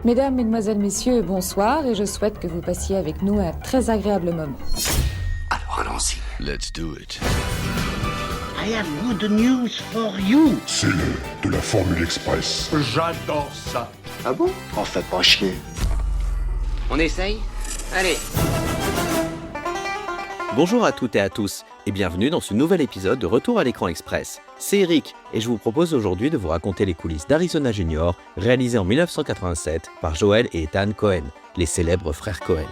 Mesdames, Mesdemoiselles, Messieurs, bonsoir et je souhaite que vous passiez avec nous un très agréable moment. Alors allons-y. Let's do it. I have good news for you. C'est de la Formule Express. J'adore ça. Ah bon? On fait pas chier. On essaye? Allez. Bonjour à toutes et à tous, et bienvenue dans ce nouvel épisode de Retour à l'écran express. C'est Eric, et je vous propose aujourd'hui de vous raconter les coulisses d'Arizona Junior, réalisé en 1987 par Joel et Ethan Coen, les célèbres frères Coen.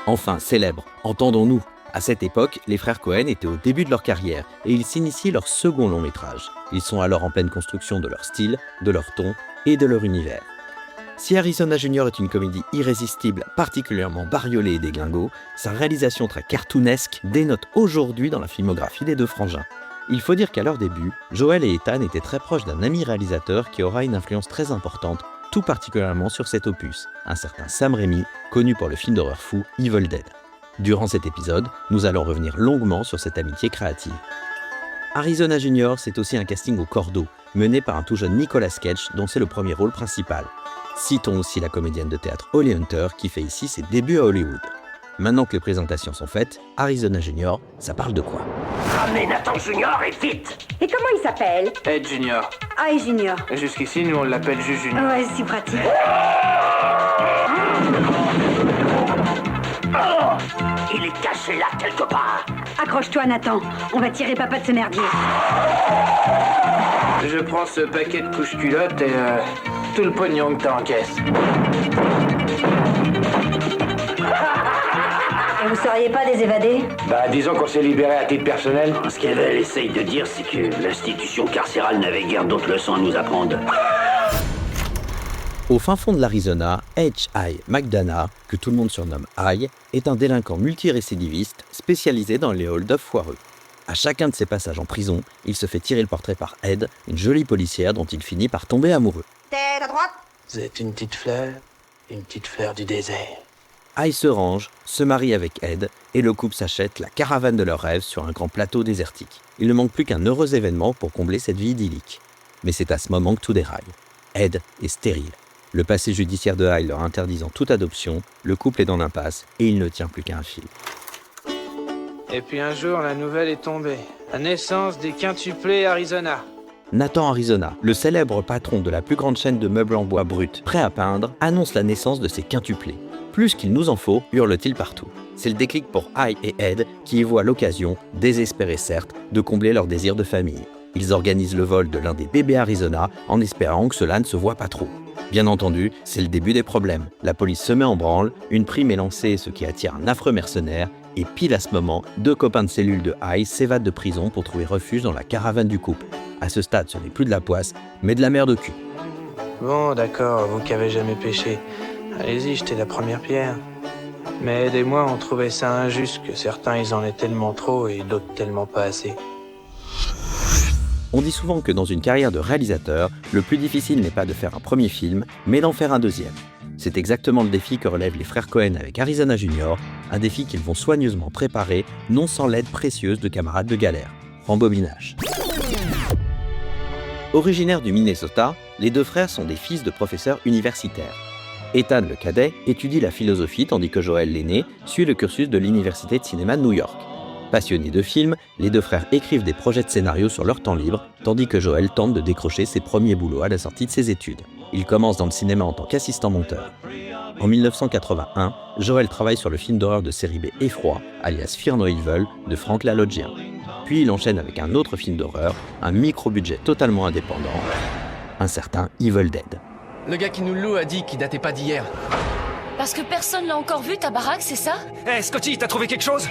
Enfin, célèbres, entendons-nous. À cette époque, les frères Coen étaient au début de leur carrière, et ils s'initient leur second long métrage. Ils sont alors en pleine construction de leur style, de leur ton et de leur univers. Si Arizona Junior est une comédie irrésistible, particulièrement bariolée et déglingo, sa réalisation très cartoonesque dénote aujourd'hui dans la filmographie des deux frangins. Il faut dire qu'à leur début, Joel et Ethan étaient très proches d'un ami réalisateur qui aura une influence très importante, tout particulièrement sur cet opus, un certain Sam Raimi, connu pour le film d'horreur fou Evil Dead. Durant cet épisode, nous allons revenir longuement sur cette amitié créative. Arizona Junior, c'est aussi un casting au cordeau, mené par un tout jeune Nicolas Cage, dont c'est le premier rôle principal. Citons aussi la comédienne de théâtre Holly Hunter, qui fait ici ses débuts à Hollywood. Maintenant que les présentations sont faites, Arizona Junior, ça parle de quoi? Ramenez Nathan Junior et vite. Et comment il s'appelle? Ed Junior. Ah, et Junior. Jusqu'ici, nous on l'appelle juste Junior. Ouais, c'est pratique. Il est caché là quelque part. Accroche-toi, Nathan. On va tirer papa de ce merdier. Je prends ce paquet de couches culottes et tout le pognon que t'as en caisse. Et vous seriez pas des évadés? Bah, disons qu'on s'est libéré à titre personnel. Ce qu'elle essaye de dire, c'est que l'institution carcérale n'avait guère d'autres leçons à nous apprendre. Au fin fond de l'Arizona, H.I. McDonough, que tout le monde surnomme I, est un délinquant multirécidiviste spécialisé dans les hold-up foireux. À chacun de ses passages en prison, il se fait tirer le portrait par Ed, une jolie policière dont il finit par tomber amoureux. Tête à droite. Vous êtes une petite fleur du désert. I se range, se marie avec Ed, et le couple s'achète la caravane de leurs rêves sur un grand plateau désertique. Il ne manque plus qu'un heureux événement pour combler cette vie idyllique. Mais c'est à ce moment que tout déraille. Ed est stérile. Le passé judiciaire de I leur interdisant toute adoption, le couple est dans l'impasse et il ne tient plus qu'à un fil. Et puis un jour, la nouvelle est tombée. La naissance des quintuplés Arizona. Nathan Arizona, le célèbre patron de la plus grande chaîne de meubles en bois brut, prêt à peindre, annonce la naissance de ses quintuplés. Plus qu'il nous en faut, hurle-t-il partout. C'est le déclic pour I et Ed qui y voient l'occasion, désespérés certes, de combler leur désir de famille. Ils organisent le vol de l'un des bébés Arizona en espérant que cela ne se voit pas trop. Bien entendu, c'est le début des problèmes. La police se met en branle, une prime est lancée, ce qui attire un affreux mercenaire, et pile à ce moment, deux copains de cellule de I s'évadent de prison pour trouver refuge dans la caravane du couple. À ce stade, ce n'est plus de la poisse, mais de la merde au cul. Bon, d'accord, vous qui avez jamais péché. Allez-y, jetez la première pierre. Mais Ed et moi, on trouvait ça injuste que certains ils en aient tellement trop et d'autres tellement pas assez. On dit souvent que dans une carrière de réalisateur, le plus difficile n'est pas de faire un premier film, mais d'en faire un deuxième. C'est exactement le défi que relèvent les frères Coen avec Arizona Junior, un défi qu'ils vont soigneusement préparer, non sans l'aide précieuse de camarades de galère. Rembobinage. Originaires du Minnesota, les deux frères sont des fils de professeurs universitaires. Ethan, le cadet, étudie la philosophie tandis que Joel, l'aîné, suit le cursus de l'Université de cinéma de New York. Passionnés de films, les deux frères écrivent des projets de scénario sur leur temps libre, tandis que Joel tente de décrocher ses premiers boulots à la sortie de ses études. Il commence dans le cinéma en tant qu'assistant monteur. En 1981, Joel travaille sur le film d'horreur de série B Effroi, alias Fear No Evil, de Frank Laloggia. Puis il enchaîne avec un autre film d'horreur, un micro-budget totalement indépendant, un certain Evil Dead. Le gars qui nous le loue a dit qu'il datait pas d'hier. Parce que personne l'a encore vu, ta baraque, c'est ça? Hé, Scotty, t'as trouvé quelque chose?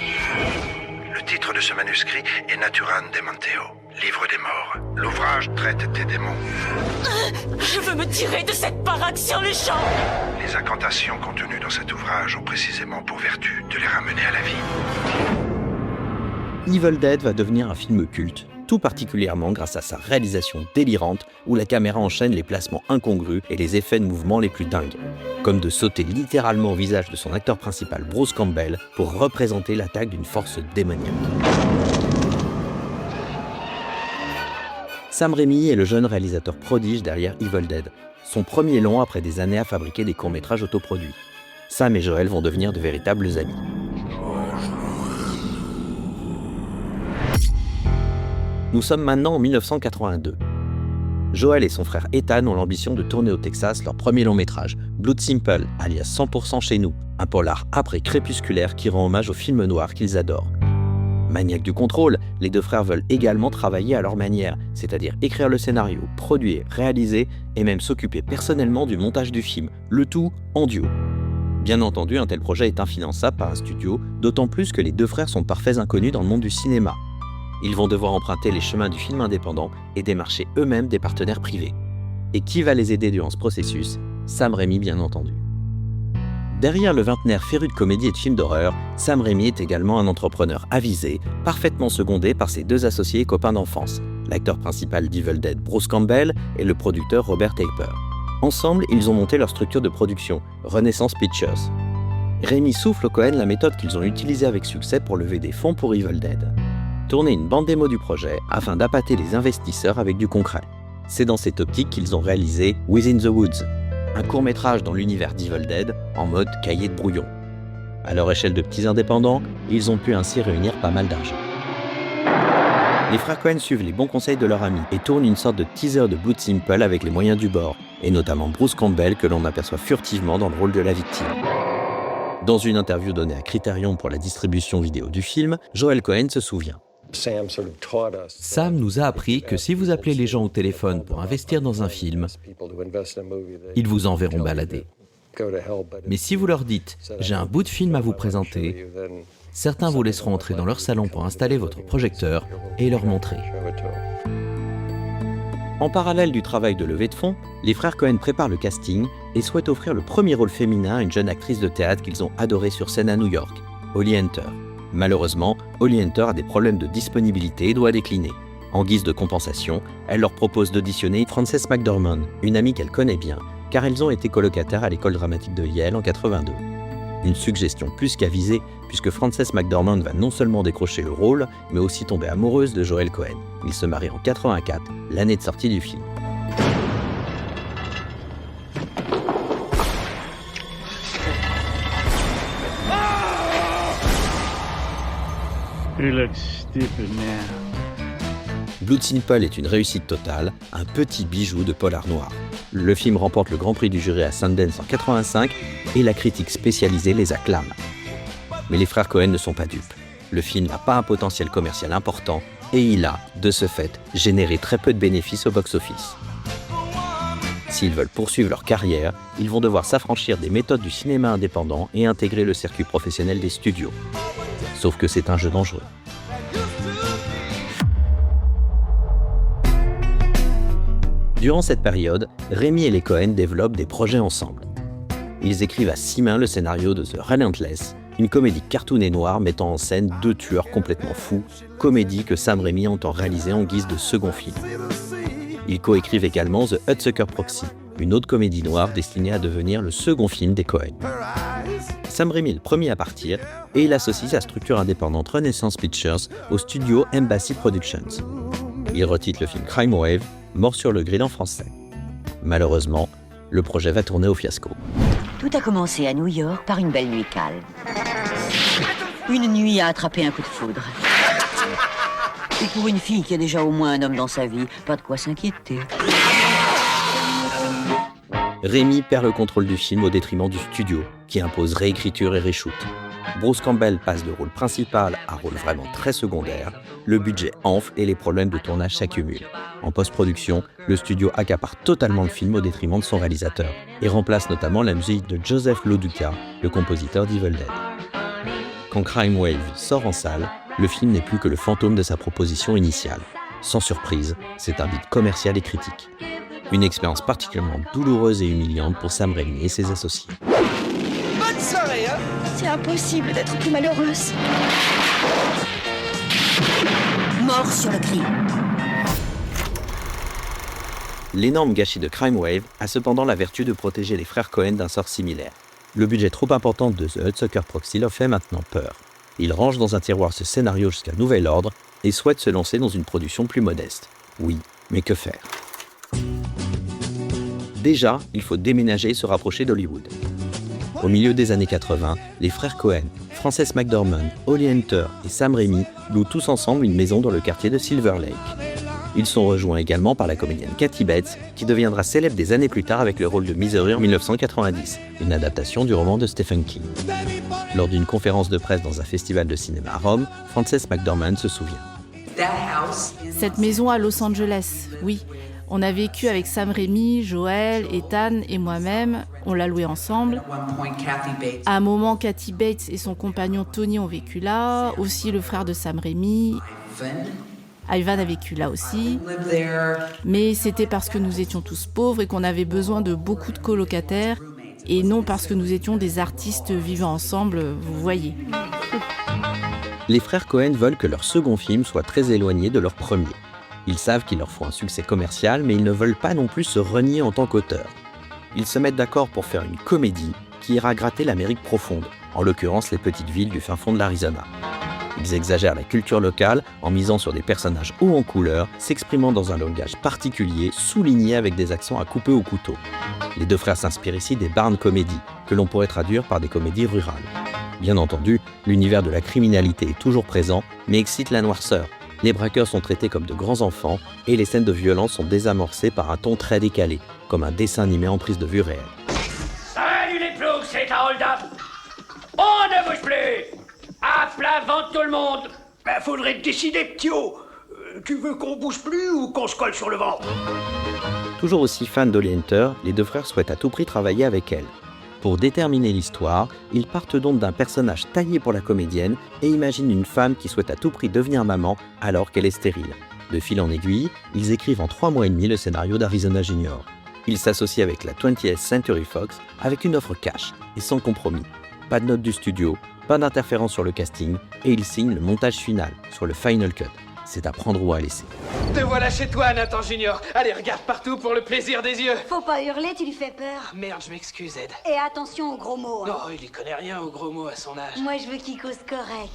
Le titre de ce manuscrit est Naturan Demanteo, livre des morts. L'ouvrage traite des démons. Je veux me tirer de cette baraque sur les champs. Les incantations contenues dans cet ouvrage ont précisément pour vertu de les ramener à la vie. Evil Dead va devenir un film culte, tout particulièrement grâce à sa réalisation délirante où la caméra enchaîne les placements incongrus et les effets de mouvement les plus dingues. Comme de sauter littéralement au visage de son acteur principal Bruce Campbell pour représenter l'attaque d'une force démoniaque. Sam Raimi est le jeune réalisateur prodige derrière Evil Dead. son premier long après des années à fabriquer des courts-métrages autoproduits. Sam et Joel vont devenir de véritables amis. Nous sommes maintenant en 1982. Joel et son frère Ethan ont l'ambition de tourner au Texas leur premier long-métrage, Blood Simple, alias 100% chez nous, un polar âpre et crépusculaire qui rend hommage au film noir qu'ils adorent. Maniaques du contrôle, les deux frères veulent également travailler à leur manière, c'est-à-dire écrire le scénario, produire, réaliser et même s'occuper personnellement du montage du film, le tout en duo. Bien entendu, un tel projet est infinançable par un studio, d'autant plus que les deux frères sont de parfaits inconnus dans le monde du cinéma. Ils vont devoir emprunter les chemins du film indépendant et démarcher eux-mêmes des partenaires privés. Et qui va les aider durant ce processus ? Sam Raimi, bien entendu. Derrière le vingtenaire féru de comédie et de films d'horreur, Sam Raimi est également un entrepreneur avisé, parfaitement secondé par ses deux associés et copains d'enfance, l'acteur principal d'Evil Dead Bruce Campbell et le producteur Robert Taper. Ensemble, ils ont monté leur structure de production, Renaissance Pictures. Raimi souffle aux Coen la méthode qu'ils ont utilisée avec succès pour lever des fonds pour Evil Dead. Tourner une bande démo du projet afin d'appâter les investisseurs avec du concret. C'est dans cette optique qu'ils ont réalisé Within the Woods, un court-métrage dans l'univers d'Evil Dead en mode cahier de brouillon. À leur échelle de petits indépendants, ils ont pu ainsi réunir pas mal d'argent. Les frères Coen suivent les bons conseils de leur ami et tournent une sorte de teaser de Blood Simple avec les moyens du bord, et notamment Bruce Campbell que l'on aperçoit furtivement dans le rôle de la victime. Dans une interview donnée à Criterion pour la distribution vidéo du film, Joel Coen se souvient. Sam nous a appris que si vous appelez les gens au téléphone pour investir dans un film, ils vous enverront balader. Mais si vous leur dites « j'ai un bout de film à vous présenter », certains vous laisseront entrer dans leur salon pour installer votre projecteur et leur montrer. En parallèle du travail de levée de fonds, les frères Coen préparent le casting et souhaitent offrir le premier rôle féminin à une jeune actrice de théâtre qu'ils ont adorée sur scène à New York, Holly Hunter. Malheureusement, Holly Hunter a des problèmes de disponibilité et doit décliner. En guise de compensation, elle leur propose d'auditionner Frances McDormand, une amie qu'elle connaît bien, car elles ont été colocataires à l'école dramatique de Yale en 82. Une suggestion plus qu'avisée, puisque Frances McDormand va non seulement décrocher le rôle, mais aussi tomber amoureuse de Joel Coen. Ils se marient en 84, l'année de sortie du film. Blood Simple est une réussite totale, un petit bijou de polar noir. Le film remporte le Grand Prix du jury à Sundance en 85 et la critique spécialisée les acclame. Mais les frères Coen ne sont pas dupes. Le film n'a pas un potentiel commercial important et il a, de ce fait, généré très peu de bénéfices au box-office. S'ils veulent poursuivre leur carrière, ils vont devoir s'affranchir des méthodes du cinéma indépendant et intégrer le circuit professionnel des studios. Sauf que c'est un jeu dangereux. Durant cette période, Raimi et les Coen développent des projets ensemble. Ils écrivent à 6 mains le scénario de The Relentless, une comédie cartoon et noire mettant en scène 2 tueurs complètement fous, comédie que Sam Raimi entend réaliser en guise de second film. Ils coécrivent également The Hudsucker Proxy, une autre comédie noire destinée à devenir le second film des Coen. Sam Raimi est le premier à partir et il associe sa structure indépendante Renaissance Pictures au studio Embassy Productions. Il retitre le film Crime Wave, Mort sur le grill en français. Malheureusement, le projet va tourner au fiasco. Tout a commencé à New York par une belle nuit calme. Une nuit à attraper un coup de foudre. Et pour une fille qui a déjà au moins un homme dans sa vie, pas de quoi s'inquiéter. Raimi perd le contrôle du film au détriment du studio, qui impose réécriture et reshoot. Bruce Campbell passe de rôle principal à rôle vraiment très secondaire, le budget enfle et les problèmes de tournage s'accumulent. En post-production, le studio accapare totalement le film au détriment de son réalisateur, et remplace notamment la musique de Joseph Loduca, le compositeur d'Evil Dead. Quand Crime Wave sort en salle, le film n'est plus que le fantôme de sa proposition initiale. Sans surprise, c'est un beat commercial et critique. Une expérience particulièrement douloureuse et humiliante pour Sam Raimi et ses associés. Bonne soirée, hein? C'est impossible d'être plus malheureuse. Mort sur le grill. L'énorme gâchis de Crime Wave a cependant la vertu de protéger les frères Coen d'un sort similaire. Le budget trop important de The Hudsucker Proxy leur fait maintenant peur. Ils rangent dans un tiroir ce scénario jusqu'à nouvel ordre et souhaitent se lancer dans une production plus modeste. Oui, mais que faire ? Déjà, il faut déménager et se rapprocher d'Hollywood. Au milieu des années 80, les frères Coen, Frances McDormand, Holly Hunter et Sam Raimi louent tous ensemble une maison dans le quartier de Silver Lake. Ils sont rejoints également par la comédienne Kathy Bates, qui deviendra célèbre des années plus tard avec le rôle de Misery en 1990, une adaptation du roman de Stephen King. Lors d'une conférence de presse dans un festival de cinéma à Rome, Frances McDormand se souvient. Cette maison à Los Angeles, oui. On a vécu avec Sam Raimi, Joel, Ethan et moi-même. On l'a loué ensemble. À un moment, Kathy Bates et son compagnon Tony ont vécu là. Aussi le frère de Sam Raimi. Ivan a vécu là aussi. Mais c'était parce que nous étions tous pauvres et qu'on avait besoin de beaucoup de colocataires. Et non parce que nous étions des artistes vivant ensemble, vous voyez. Les frères Coen veulent que leur second film soit très éloigné de leur premier. Ils savent qu'il leur faut un succès commercial, mais ils ne veulent pas non plus se renier en tant qu'auteurs. Ils se mettent d'accord pour faire une comédie qui ira gratter l'Amérique profonde, en l'occurrence les petites villes du fin fond de l'Arizona. Ils exagèrent la culture locale en misant sur des personnages hauts en couleur, s'exprimant dans un langage particulier, souligné avec des accents à couper au couteau. Les deux frères s'inspirent ici des barn comedies, que l'on pourrait traduire par des comédies rurales. Bien entendu, l'univers de la criminalité est toujours présent, mais excite la noirceur. Les braqueurs sont traités comme de grands enfants et les scènes de violence sont désamorcées par un ton très décalé, comme un dessin animé en prise de vue réelle. Salut les ploucs, c'est un hold-up. On ne bouge plus. À plat ventre tout le monde. Ben, faudrait te décider, Ptio. Tu veux qu'on bouge plus ou qu'on se colle sur le ventre? Toujours aussi fans d'Holly Hunter, les deux frères souhaitent à tout prix travailler avec elle. Pour déterminer l'histoire, ils partent donc d'un personnage taillé pour la comédienne et imaginent une femme qui souhaite à tout prix devenir maman alors qu'elle est stérile. De fil en aiguille, ils écrivent en 3 mois et demi le scénario d'Arizona Junior. Ils s'associent avec la 20th Century Fox avec une offre cash et sans compromis. Pas de note du studio, pas d'interférence sur le casting et ils signent le montage final sur le Final Cut. C'est à prendre ou à laisser. Te voilà chez toi, Nathan Junior. Allez, regarde partout pour le plaisir des yeux. Faut pas hurler, tu lui fais peur. Merde, je m'excuse, Ed. Et attention aux gros mots. Hein. Non, il y connaît rien aux gros mots à son âge. Moi, je veux qu'il cause correct.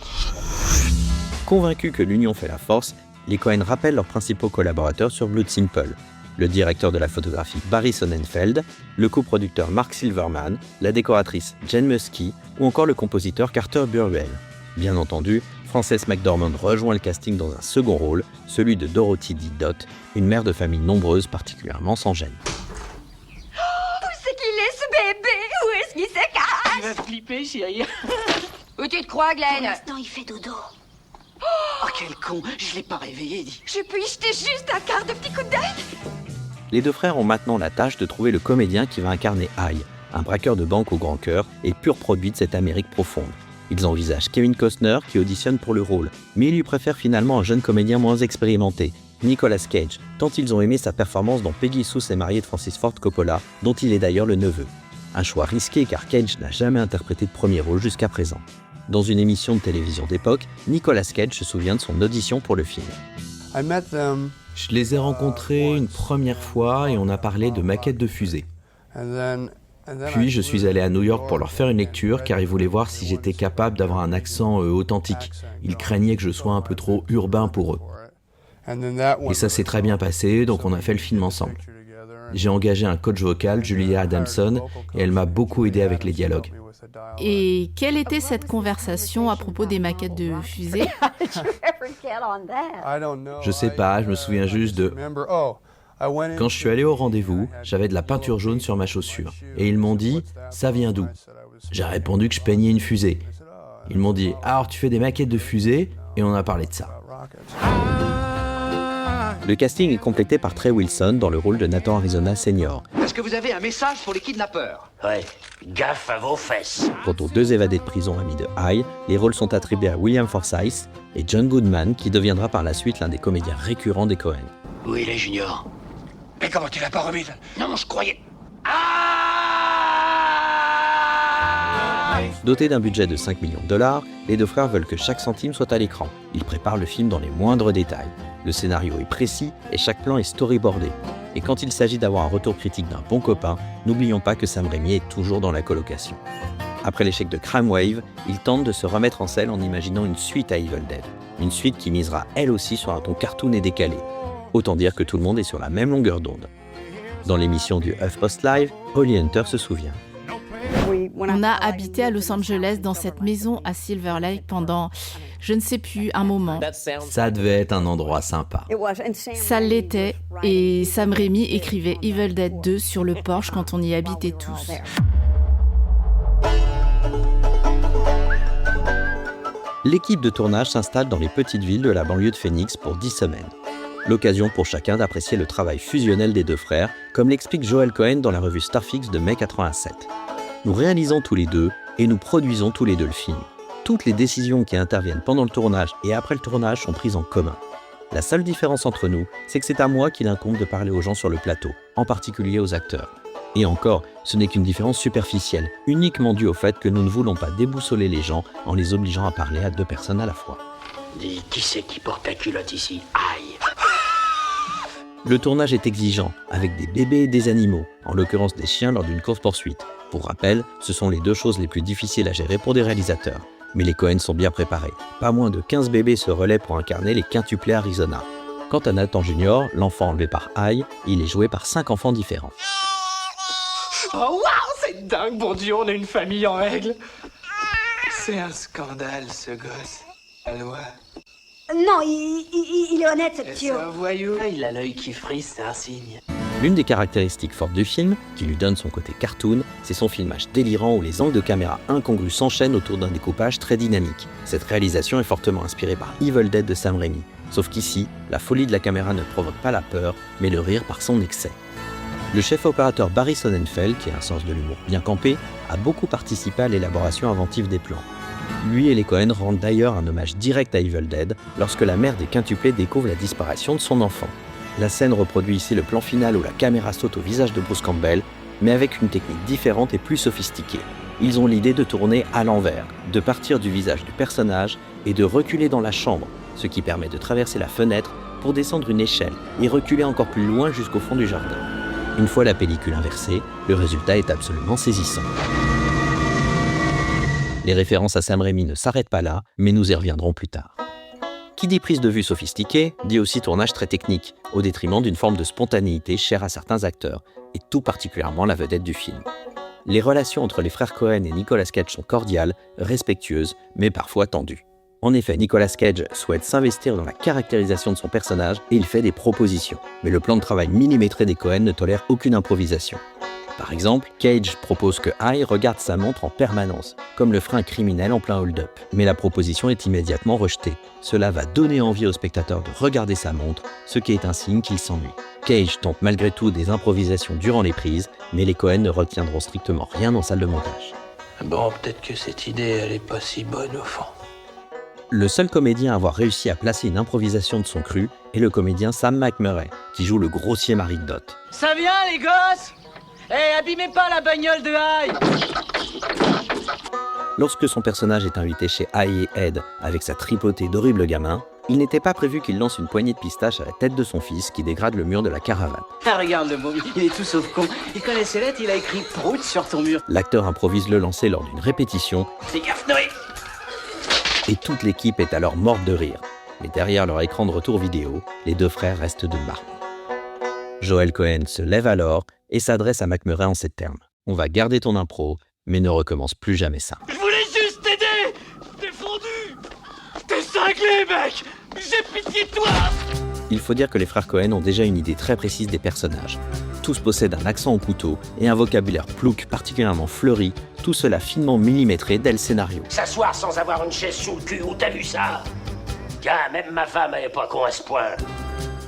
Convaincus que l'union fait la force, les Coen rappellent leurs principaux collaborateurs sur Blood Simple. Le directeur de la photographie Barry Sonnenfeld, le coproducteur Mark Silverman, la décoratrice Jen Muskie ou encore le compositeur Carter Burwell. Bien entendu, Frances McDormand rejoint le casting dans un second rôle, celui de Dorothy D. Dot, une mère de famille nombreuse particulièrement sans gêne. Où c'est qu'il est ce bébé? Où est-ce qu'il se cache? Il va flipper, chérie. Où tu te crois, Glenn? Pour l'instant, il fait dodo. Oh, quel con. Je l'ai pas réveillé, dis. Je peux y jeter juste un quart de petit coup d'œil? Les deux frères ont maintenant la tâche de trouver le comédien qui va incarner High, un braqueur de banque au grand cœur et pur produit de cette Amérique profonde. Ils envisagent Kevin Costner qui auditionne pour le rôle, mais ils lui préfèrent finalement un jeune comédien moins expérimenté, Nicolas Cage, tant ils ont aimé sa performance dans Peggy Sue s'est mariée de Francis Ford Coppola, dont il est d'ailleurs le neveu. Un choix risqué car Cage n'a jamais interprété de premier rôle jusqu'à présent. Dans une émission de télévision d'époque, Nicolas Cage se souvient de son audition pour le film. Je les ai rencontrés une première fois et on a parlé de maquettes de fusée. Puis je suis allé à New York pour leur faire une lecture car ils voulaient voir si j'étais capable d'avoir un accent authentique. Ils craignaient que je sois un peu trop urbain pour eux. Et ça s'est très bien passé, donc on a fait le film ensemble. J'ai engagé un coach vocal, Julia Adamson, et elle m'a beaucoup aidé avec les dialogues. Et quelle était cette conversation à propos des maquettes de fusée? Je sais pas, je me souviens juste de... Quand je suis allé au rendez-vous, j'avais de la peinture jaune sur ma chaussure. Et ils m'ont dit, ça vient d'où? J'ai répondu que je peignais une fusée. Ils m'ont dit, alors tu fais des maquettes de fusée? Et on a parlé de ça. Le casting est complété par Trey Wilson dans le rôle de Nathan Arizona Senior. Est-ce que vous avez un message pour les kidnappeurs? Ouais, gaffe à vos fesses. Quant aux deux évadés de prison amis de High, les rôles sont attribués à William Forsythe et John Goodman, qui deviendra par la suite l'un des comédiens récurrents des Coen. Où il est, Junior? Mais comment tu l'as pas remis? Non, je croyais... Dotés d'un budget de 5 millions de dollars, les deux frères veulent que chaque centime soit à l'écran. Ils préparent le film dans les moindres détails. Le scénario est précis et chaque plan est storyboardé. Et quand il s'agit d'avoir un retour critique d'un bon copain, n'oublions pas que Sam Raimi est toujours dans la colocation. Après l'échec de Crime Wave, ils tentent de se remettre en selle en imaginant une suite à Evil Dead. Une suite qui misera elle aussi sur un ton cartoon et décalé. Autant dire que tout le monde est sur la même longueur d'onde. Dans l'émission du HuffPost Live, Holly Hunter se souvient. On a habité à Los Angeles dans cette maison à Silver Lake pendant, je ne sais plus, un moment. Ça devait être un endroit sympa. Ça l'était, et Sam Raimi écrivait Evil Dead 2 sur le porche quand on y habitait tous. L'équipe de tournage s'installe dans les petites villes de la banlieue de Phoenix pour 10 semaines. L'occasion pour chacun d'apprécier le travail fusionnel des deux frères, comme l'explique Joel Cohen dans la revue Starfix de mai 87. Nous réalisons tous les deux et nous produisons tous les deux le film. Toutes les décisions qui interviennent pendant le tournage et après le tournage sont prises en commun. La seule différence entre nous, c'est que c'est à moi qu'il incombe de parler aux gens sur le plateau, en particulier aux acteurs. Et encore, ce n'est qu'une différence superficielle, uniquement due au fait que nous ne voulons pas déboussoler les gens en les obligeant à parler à deux personnes à la fois. Dis, qui c'est qui porte ta culotte ici? Aïe! Le tournage est exigeant, avec des bébés et des animaux, en l'occurrence des chiens lors d'une course-poursuite. Pour rappel, ce sont les deux choses les plus difficiles à gérer pour des réalisateurs. Mais les Cohen sont bien préparés. Pas moins de 15 bébés se relaient pour incarner les quintuplés Arizona. Quant à Nathan Junior, l'enfant enlevé par Haï, il est joué par 5 enfants différents. Oh waouh, c'est dingue, bon Dieu, on a une famille en règle. C'est un scandale, ce gosse. La loi. Non, il est honnête, ce petit. C'est un voyou. Il a l'œil qui frise, c'est un signe. L'une des caractéristiques fortes du film, qui lui donne son côté cartoon, c'est son filmage délirant où les angles de caméra incongrus s'enchaînent autour d'un découpage très dynamique. Cette réalisation est fortement inspirée par Evil Dead de Sam Raimi. Sauf qu'ici, la folie de la caméra ne provoque pas la peur, mais le rire par son excès. Le chef opérateur Barry Sonnenfeld, qui a un sens de l'humour bien campé, a beaucoup participé à l'élaboration inventive des plans. Lui et les Cohen rendent d'ailleurs un hommage direct à Evil Dead lorsque la mère des quintuplés découvre la disparition de son enfant. La scène reproduit ici le plan final où la caméra saute au visage de Bruce Campbell, mais avec une technique différente et plus sophistiquée. Ils ont l'idée de tourner à l'envers, de partir du visage du personnage et de reculer dans la chambre, ce qui permet de traverser la fenêtre pour descendre une échelle et reculer encore plus loin jusqu'au fond du jardin. Une fois la pellicule inversée, le résultat est absolument saisissant. Les références à Sam Raimi ne s'arrêtent pas là, mais nous y reviendrons plus tard. Qui dit prise de vue sophistiquée, dit aussi tournage très technique, au détriment d'une forme de spontanéité chère à certains acteurs, et tout particulièrement la vedette du film. Les relations entre les frères Cohen et Nicolas Cage sont cordiales, respectueuses, mais parfois tendues. En effet, Nicolas Cage souhaite s'investir dans la caractérisation de son personnage et il fait des propositions. Mais le plan de travail millimétré des Cohen ne tolère aucune improvisation. Par exemple, Cage propose que Haï regarde sa montre en permanence, comme le ferait un criminel en plein hold-up. Mais la proposition est immédiatement rejetée. Cela va donner envie au spectateur de regarder sa montre, ce qui est un signe qu'il s'ennuie. Cage tente malgré tout des improvisations durant les prises, mais les Cohen ne retiendront strictement rien en salle de montage. Bon, peut-être que cette idée, elle est pas si bonne au fond. Le seul comédien à avoir réussi à placer une improvisation de son cru est le comédien Sam McMurray, qui joue le grossier mari de Dot. Ça vient, les gosses? Abîmez pas la bagnole de Haï! Lorsque son personnage est invité chez Haï et Ed avec sa tripotée d'horribles gamins, il n'était pas prévu qu'il lance une poignée de pistaches à la tête de son fils qui dégrade le mur de la caravane. Ah, regarde le môme, il est tout sauf con. Il connaît ses lettres, il a écrit Prout sur ton mur. L'acteur improvise le lancer lors d'une répétition. Fais gaffe, Noé! Et toute l'équipe est alors morte de rire. Mais derrière leur écran de retour vidéo, les deux frères restent de marbre. Joel Cohen se lève alors et s'adresse à McMurray en ces termes. On va garder ton impro, mais ne recommence plus jamais ça. Je voulais juste t'aider! T'es fondu! T'es cinglé, mec! J'ai pitié de toi! Il faut dire que les frères Cohen ont déjà une idée très précise des personnages. Tous possèdent un accent au couteau et un vocabulaire plouc particulièrement fleuri, tout cela finement millimétré dès le scénario. S'asseoir sans avoir une chaise sous le cul, où t'as vu ça? Gars, même ma femme elle est pas con à ce point.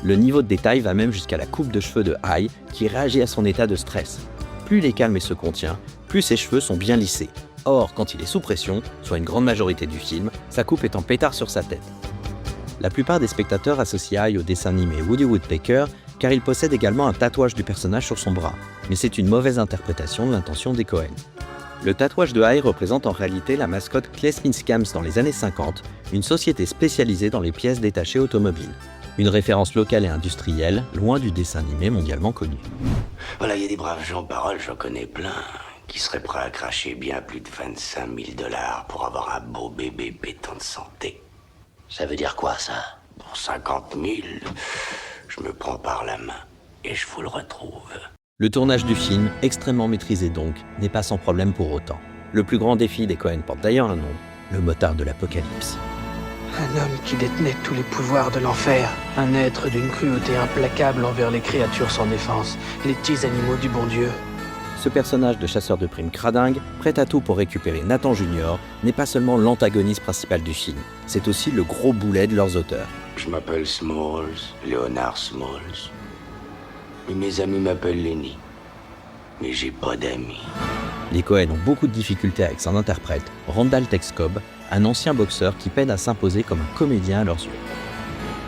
Le niveau de détail va même jusqu'à la coupe de cheveux de Haï, qui réagit à son état de stress. Plus il est calme et se contient, plus ses cheveux sont bien lissés. Or, quand il est sous pression, soit une grande majorité du film, sa coupe est en pétard sur sa tête. La plupart des spectateurs associent Haï au dessin animé Woody Woodpecker, car il possède également un tatouage du personnage sur son bras. Mais c'est une mauvaise interprétation de l'intention des Cohen. Le tatouage de Haï représente en réalité la mascotte Klesminskams dans les années 50, une société spécialisée dans les pièces détachées automobiles. Une référence locale et industrielle, loin du dessin animé mondialement connu. Voilà, il y a des braves gens, paroles, j'en connais plein, qui seraient prêts à cracher bien plus de 25 000 $ pour avoir un beau bébé pétant de santé. Ça veut dire quoi, ça? Pour 50 000, je me prends par la main et je vous le retrouve. Le tournage du film, extrêmement maîtrisé donc, n'est pas sans problème pour autant. Le plus grand défi des Coen porte d'ailleurs un nom, le motard de l'apocalypse. Un homme qui détenait tous les pouvoirs de l'enfer. Un être d'une cruauté implacable envers les créatures sans défense, les petits animaux du bon Dieu. Ce personnage de chasseur de primes cradingue, prêt à tout pour récupérer Nathan Junior, n'est pas seulement l'antagoniste principal du film, c'est aussi le gros boulet de leurs auteurs. Je m'appelle Smalls, Leonard Smalls. Et mes amis m'appellent Lenny. Mais j'ai pas d'amis. Les Coen ont beaucoup de difficultés avec son interprète, Randall Tex Cobb, un ancien boxeur qui peine à s'imposer comme un comédien à leurs yeux.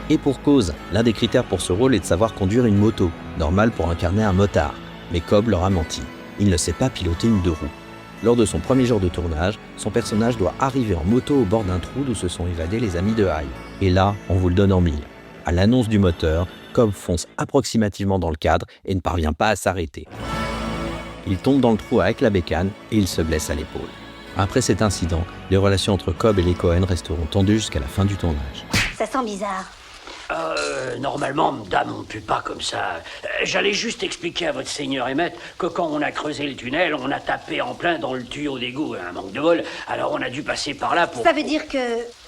Et pour cause, l'un des critères pour ce rôle est de savoir conduire une moto, normal pour incarner un motard. Mais Cobb leur a menti. Il ne sait pas piloter une 2 roues. Lors de son premier jour de tournage, son personnage doit arriver en moto au bord d'un trou d'où se sont évadés les amis de Hyde. Et là, on vous le donne en mille. À l'annonce du moteur, Cobb fonce approximativement dans le cadre et ne parvient pas à s'arrêter. Il tombe dans le trou avec la bécane et il se blesse à l'épaule. Après cet incident, les relations entre Cobb et les Coen resteront tendues jusqu'à la fin du tournage. Ça sent bizarre. Normalement, madame, on ne pue pas comme ça. J'allais juste expliquer à votre seigneur et maître que quand on a creusé le tunnel, on a tapé en plein dans le tuyau d'égout, un manque de bol. Alors on a dû passer par là pour... Ça veut dire que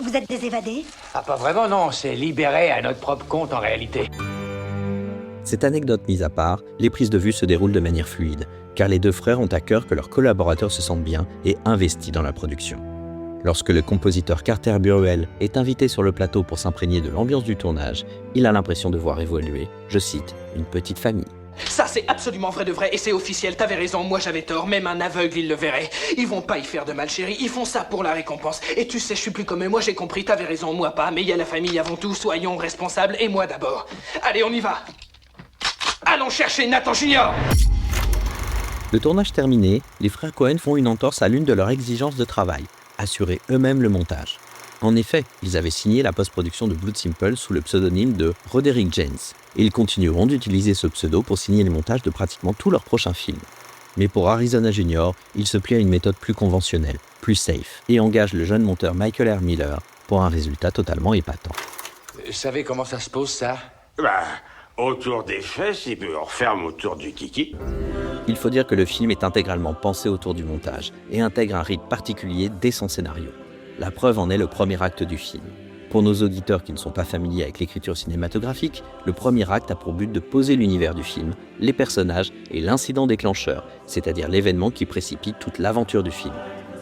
vous êtes des évadés? Ah, pas vraiment, non. C'est libéré à notre propre compte, en réalité. Cette anecdote mise à part, les prises de vue se déroulent de manière fluide, car les deux frères ont à cœur que leurs collaborateurs se sentent bien et investis dans la production. Lorsque le compositeur Carter Burwell est invité sur le plateau pour s'imprégner de l'ambiance du tournage, il a l'impression de voir évoluer, je cite, une petite famille. Ça, c'est absolument vrai de vrai, et c'est officiel, t'avais raison, moi j'avais tort, même un aveugle, il le verrait. Ils vont pas y faire de mal, chérie, ils font ça pour la récompense. Et tu sais, je suis plus comme eux, moi j'ai compris, t'avais raison, moi pas, mais il y a la famille avant tout, soyons responsables, et moi d'abord. Allez, on y va. Allons chercher Nathan Junior. Le tournage terminé, les frères Coen font une entorse à l'une de leurs exigences de travail, assurer eux-mêmes le montage. En effet, ils avaient signé la post-production de Blood Simple sous le pseudonyme de Roderick James, et ils continueront d'utiliser ce pseudo pour signer les montages de pratiquement tous leurs prochains films. Mais pour Arizona Junior, ils se plient à une méthode plus conventionnelle, plus safe, et engagent le jeune monteur Michael R. Miller pour un résultat totalement épatant. Vous savez comment ça se pose, ça? Autour des fesses, et puis on referme autour du kiki. Il faut dire que le film est intégralement pensé autour du montage et intègre un rythme particulier dès son scénario. La preuve en est le premier acte du film. Pour nos auditeurs qui ne sont pas familiers avec l'écriture cinématographique, le premier acte a pour but de poser l'univers du film, les personnages et l'incident déclencheur, c'est-à-dire l'événement qui précipite toute l'aventure du film.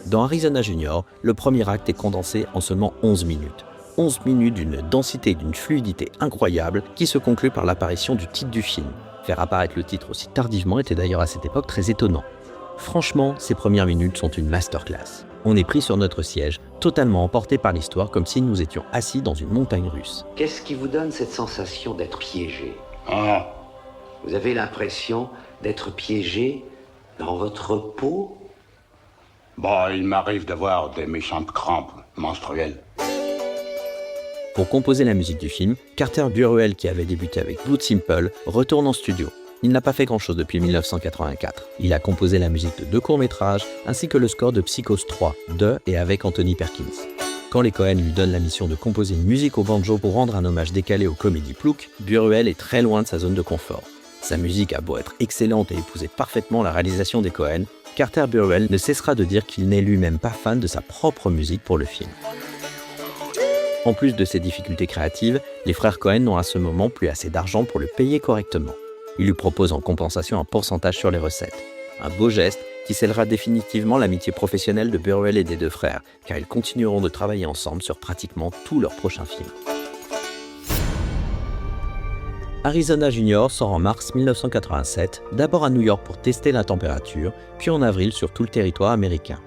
Dans Arizona Junior, le premier acte est condensé en seulement 11 minutes. 11 minutes d'une densité et d'une fluidité incroyable qui se conclut par l'apparition du titre du film. Faire apparaître le titre aussi tardivement était d'ailleurs à cette époque très étonnant. Franchement, ces premières minutes sont une masterclass. On est pris sur notre siège, totalement emporté par l'histoire comme si nous étions assis dans une montagne russe. Qu'est-ce qui vous donne cette sensation d'être piégé? Vous avez l'impression d'être piégé dans votre peau? Il m'arrive d'avoir des méchantes crampes menstruelles. Pour composer la musique du film, Carter Burwell, qui avait débuté avec Blood Simple, retourne en studio. Il n'a pas fait grand-chose depuis 1984. Il a composé la musique de 2 courts-métrages, ainsi que le score de Psychose 3, de et avec Anthony Perkins. Quand les Coen lui donnent la mission de composer une musique au banjo pour rendre un hommage décalé aux comédies plouc, Burwell est très loin de sa zone de confort. Sa musique a beau être excellente et épouser parfaitement la réalisation des Coen, Carter Burwell ne cessera de dire qu'il n'est lui-même pas fan de sa propre musique pour le film. En plus de ses difficultés créatives, les frères Coen n'ont à ce moment plus assez d'argent pour le payer correctement. Ils lui proposent en compensation un pourcentage sur les recettes. Un beau geste qui scellera définitivement l'amitié professionnelle de Burwell et des deux frères, car ils continueront de travailler ensemble sur pratiquement tous leurs prochains films. Arizona Junior sort en mars 1987, d'abord à New York pour tester la température, puis en avril sur tout le territoire américain.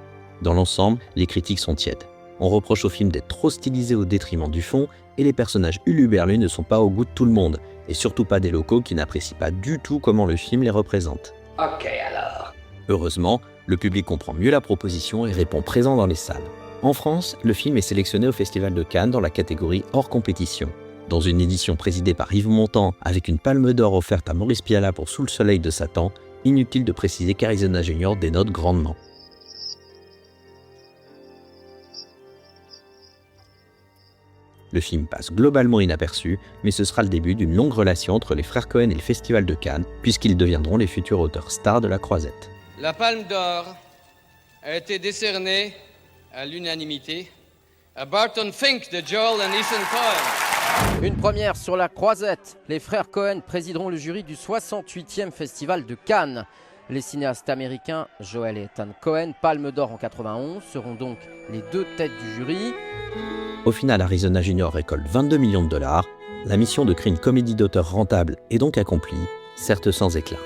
Dans l'ensemble, les critiques sont tièdes. On reproche au film d'être trop stylisé au détriment du fond, et les personnages huluberlus ne sont pas au goût de tout le monde, et surtout pas des locaux qui n'apprécient pas du tout comment le film les représente. Ok alors. Heureusement, le public comprend mieux la proposition et répond présent dans les salles. En France, le film est sélectionné au Festival de Cannes dans la catégorie hors compétition. Dans une édition présidée par Yves Montand, avec une palme d'or offerte à Maurice Pialat pour Sous le soleil de Satan, inutile de préciser qu'Arizona Junior dénote grandement. Le film passe globalement inaperçu, mais ce sera le début d'une longue relation entre les frères Coen et le Festival de Cannes, puisqu'ils deviendront les futurs auteurs stars de la Croisette. La Palme d'Or a été décernée à l'unanimité à Barton Fink de Joel et Ethan Coen. Une première sur la Croisette. Les frères Coen présideront le jury du 68e Festival de Cannes. Les cinéastes américains Joel et Ethan Coen, Palme d'Or en 91, seront donc les deux têtes du jury. Au final, Arizona Junior récolte 22 millions de dollars. La mission de créer une comédie d'auteur rentable est donc accomplie, certes sans éclat.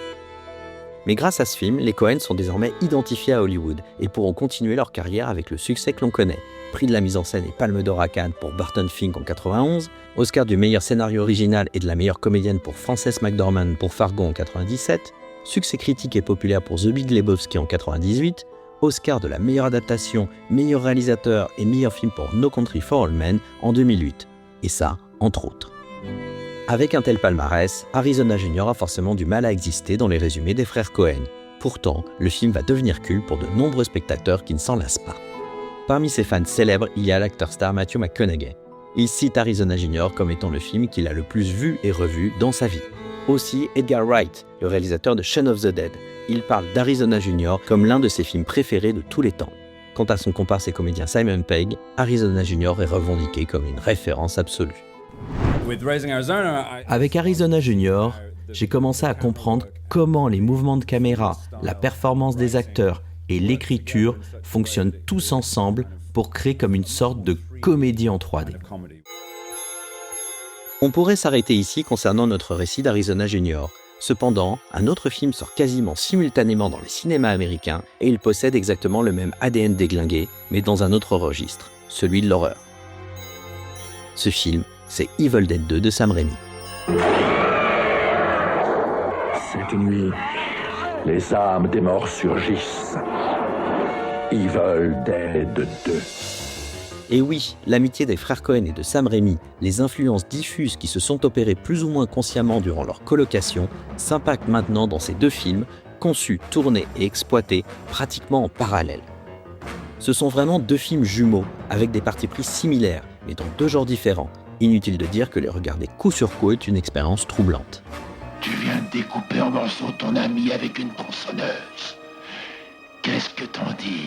Mais grâce à ce film, les Coen sont désormais identifiés à Hollywood et pourront continuer leur carrière avec le succès que l'on connaît. Prix de la mise en scène et Palme d'Or à Cannes pour Barton Fink en 91, Oscar du meilleur scénario original et de la meilleure comédienne pour Frances McDormand pour Fargo en 97, succès critique et populaire pour The Big Lebowski en 98, Oscar de la meilleure adaptation, meilleur réalisateur et meilleur film pour No Country for Old Men en 2008. Et ça, entre autres. Avec un tel palmarès, Arizona Junior a forcément du mal à exister dans les résumés des frères Coen. Pourtant, le film va devenir culte pour de nombreux spectateurs qui ne s'en lassent pas. Parmi ses fans célèbres, il y a l'acteur star Matthew McConaughey. Il cite Arizona Junior comme étant le film qu'il a le plus vu et revu dans sa vie. Aussi Edgar Wright, le réalisateur de Shaun of the Dead. Il parle d'Arizona Junior comme l'un de ses films préférés de tous les temps. Quant à son comparse et comédien Simon Pegg, Arizona Junior est revendiqué comme une référence absolue. Avec Arizona Junior, j'ai commencé à comprendre comment les mouvements de caméra, la performance des acteurs et l'écriture fonctionnent tous ensemble pour créer comme une sorte de comédie en 3D. On pourrait s'arrêter ici concernant notre récit d'Arizona Junior. Cependant, un autre film sort quasiment simultanément dans les cinémas américains et il possède exactement le même ADN déglingué, mais dans un autre registre, celui de l'horreur. Ce film, c'est Evil Dead 2 de Sam Raimi. Cette nuit, les âmes des morts surgissent. Evil Dead 2. Et oui, l'amitié des frères Coen et de Sam Raimi, les influences diffuses qui se sont opérées plus ou moins consciemment durant leur colocation, s'impactent maintenant dans ces deux films, conçus, tournés et exploités pratiquement en parallèle. Ce sont vraiment deux films jumeaux, avec des partis pris similaires, mais dans deux genres différents. Inutile de dire que les regarder coup sur coup est une expérience troublante. Tu viens de découper en morceaux ton ami avec une tronçonneuse. Qu'est-ce que t'en dis,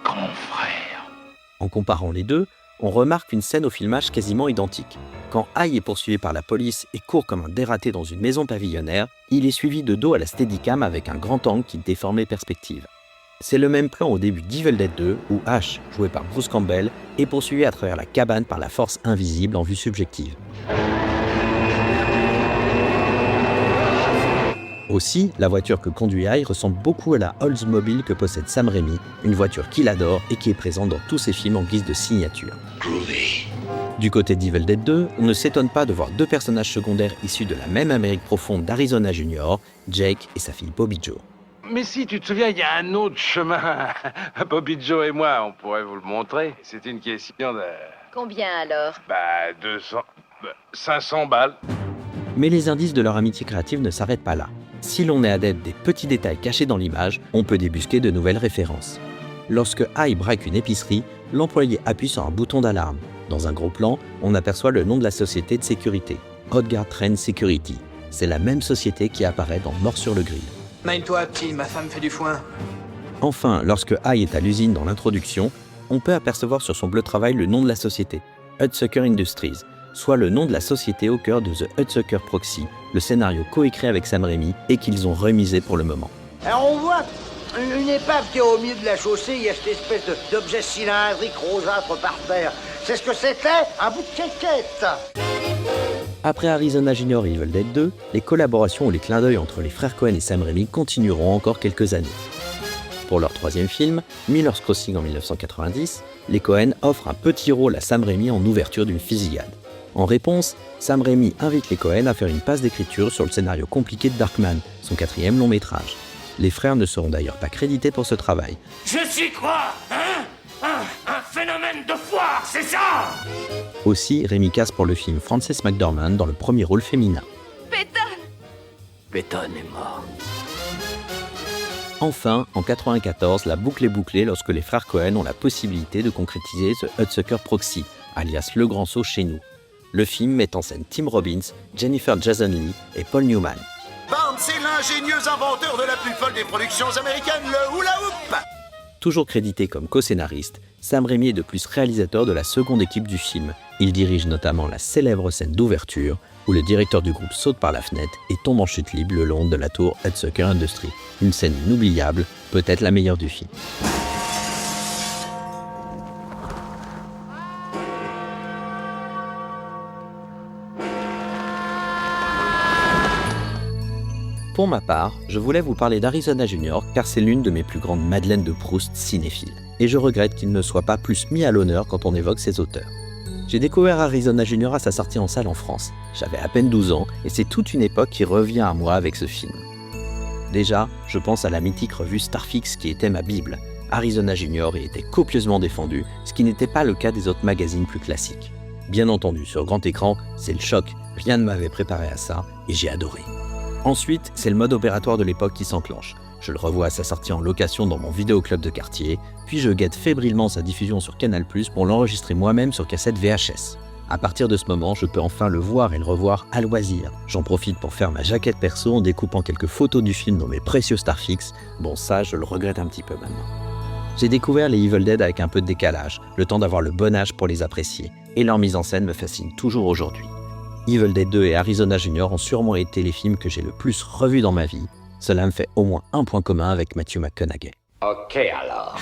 grand frère ? En comparant les deux, on remarque une scène au filmage quasiment identique. Quand Hai est poursuivi par la police et court comme un dératé dans une maison pavillonnaire, il est suivi de dos à la Steadicam avec un grand angle qui déforme les perspectives. C'est le même plan au début d'Evil Dead 2 où Ash, joué par Bruce Campbell, est poursuivi à travers la cabane par la force invisible en vue subjective. Aussi, la voiture que conduit Hai ressemble beaucoup à la Oldsmobile que possède Sam Raimi, une voiture qu'il adore et qui est présente dans tous ses films en guise de signature. Du côté d'Evil Dead 2, on ne s'étonne pas de voir deux personnages secondaires issus de la même Amérique profonde d'Arizona Junior, Jake et sa fille Bobby Joe. Mais si, tu te souviens, il y a un autre chemin. Bobby Joe et moi, on pourrait vous le montrer. C'est une question de... Combien alors ? 500 balles. Mais les indices de leur amitié créative ne s'arrêtent pas là. Si l'on est adepte des petits détails cachés dans l'image, on peut débusquer de nouvelles références. Lorsque Hai braque une épicerie, l'employé appuie sur un bouton d'alarme. Dans un gros plan, on aperçoit le nom de la société de sécurité, Hotguard Train Security. C'est la même société qui apparaît dans Mort sur le grill. Mine-toi, petit, ma femme fait du foin. Enfin, lorsque Hai est à l'usine dans l'introduction, on peut apercevoir sur son bleu de travail le nom de la société, Hudsucker Industries, soit le nom de la société au cœur de The Hudsucker Proxy, le scénario coécrit avec Sam Raimi et qu'ils ont remisé pour le moment. Alors on voit une épave qui est au milieu de la chaussée, il y a cette espèce d'objet cylindrique rosâtre par terre. C'est ce que c'était ? Un bout de quéquette. Après Arizona Junior et Evil Dead 2, les collaborations ou les clins d'œil entre les frères Coen et Sam Raimi continueront encore quelques années. Pour leur troisième film, Miller's Crossing en 1990, les Coen offrent un petit rôle à Sam Raimi en ouverture d'une fusillade. En réponse, Sam Raimi invite les Coen à faire une passe d'écriture sur le scénario compliqué de Darkman, son quatrième long métrage. Les frères ne seront d'ailleurs pas crédités pour ce travail. Je suis quoi, hein ? Un phénomène de foire, c'est ça ? Aussi, Raimi casse pour le film Frances McDormand dans le premier rôle féminin. Peyton est mort. Enfin, en 1994, la boucle est bouclée lorsque les frères Coen ont la possibilité de concrétiser The Hudsucker Proxy, alias Le Grand Saut chez nous. Le film met en scène Tim Robbins, Jennifer Jason Leigh et Paul Newman. Barnes, c'est l'ingénieux inventeur de la plus folle des productions américaines, le hula hoop. Toujours crédité comme co-scénariste, Sam Raimi est de plus réalisateur de la seconde équipe du film. Il dirige notamment la célèbre scène d'ouverture où le directeur du groupe saute par la fenêtre et tombe en chute libre le long de la tour Hudsucker Industries. Une scène inoubliable, peut-être la meilleure du film. Pour ma part, je voulais vous parler d'Arizona Junior car c'est l'une de mes plus grandes madeleines de Proust cinéphiles. Et je regrette qu'il ne soit pas plus mis à l'honneur quand on évoque ses auteurs. J'ai découvert Arizona Junior à sa sortie en salle en France. J'avais à peine 12 ans et c'est toute une époque qui revient à moi avec ce film. Déjà, je pense à la mythique revue Starfix qui était ma bible. Arizona Junior y était copieusement défendu, ce qui n'était pas le cas des autres magazines plus classiques. Bien entendu, sur grand écran, c'est le choc, rien ne m'avait préparé à ça et j'ai adoré. Ensuite, c'est le mode opératoire de l'époque qui s'enclenche. Je le revois à sa sortie en location dans mon vidéoclub de quartier, puis je guette fébrilement sa diffusion sur Canal+ pour l'enregistrer moi-même sur cassette VHS. À partir de ce moment, je peux enfin le voir et le revoir à loisir. J'en profite pour faire ma jaquette perso en découpant quelques photos du film dans mes précieux Starfix. Bon, ça, je le regrette un petit peu maintenant. J'ai découvert les Evil Dead avec un peu de décalage, le temps d'avoir le bon âge pour les apprécier, et leur mise en scène me fascine toujours aujourd'hui. Evil Dead 2 et Arizona Junior ont sûrement été les films que j'ai le plus revus dans ma vie. Cela me fait au moins un point commun avec Matthew McConaughey. Ok alors.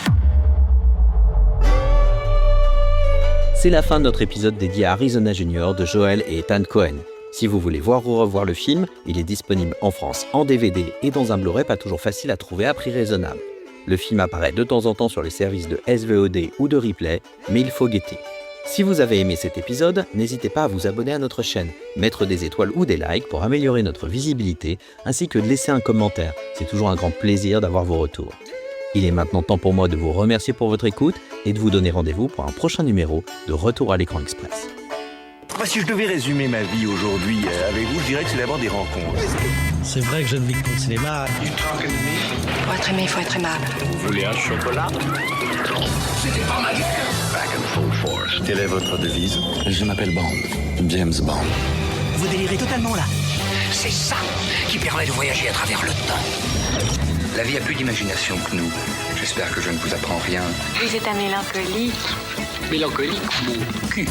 C'est la fin de notre épisode dédié à Arizona Junior de Joel et Ethan Coen. Si vous voulez voir ou revoir le film, il est disponible en France en DVD et dans un Blu-ray pas toujours facile à trouver à prix raisonnable. Le film apparaît de temps en temps sur les services de SVOD ou de replay, mais il faut guetter. Si vous avez aimé cet épisode, n'hésitez pas à vous abonner à notre chaîne, mettre des étoiles ou des likes pour améliorer notre visibilité, ainsi que de laisser un commentaire. C'est toujours un grand plaisir d'avoir vos retours. Il est maintenant temps pour moi de vous remercier pour votre écoute et de vous donner rendez-vous pour un prochain numéro de Retour à l'écran express. Si je devais résumer ma vie aujourd'hui avec vous, je dirais que c'est d'abord des rencontres. C'est vrai que je ne vis que pour le cinéma. Pour être aimé, il faut être aimable. Vous voulez un chocolat? C'était pas ma guerre. Back and full force. Quelle est votre devise? Je m'appelle Bond. James Bond. Vous délirez totalement là. C'est ça qui permet de voyager à travers le temps. La vie a plus d'imagination que nous. J'espère que je ne vous apprends rien. Vous êtes un mélancolique. Mélancolique, mon cul.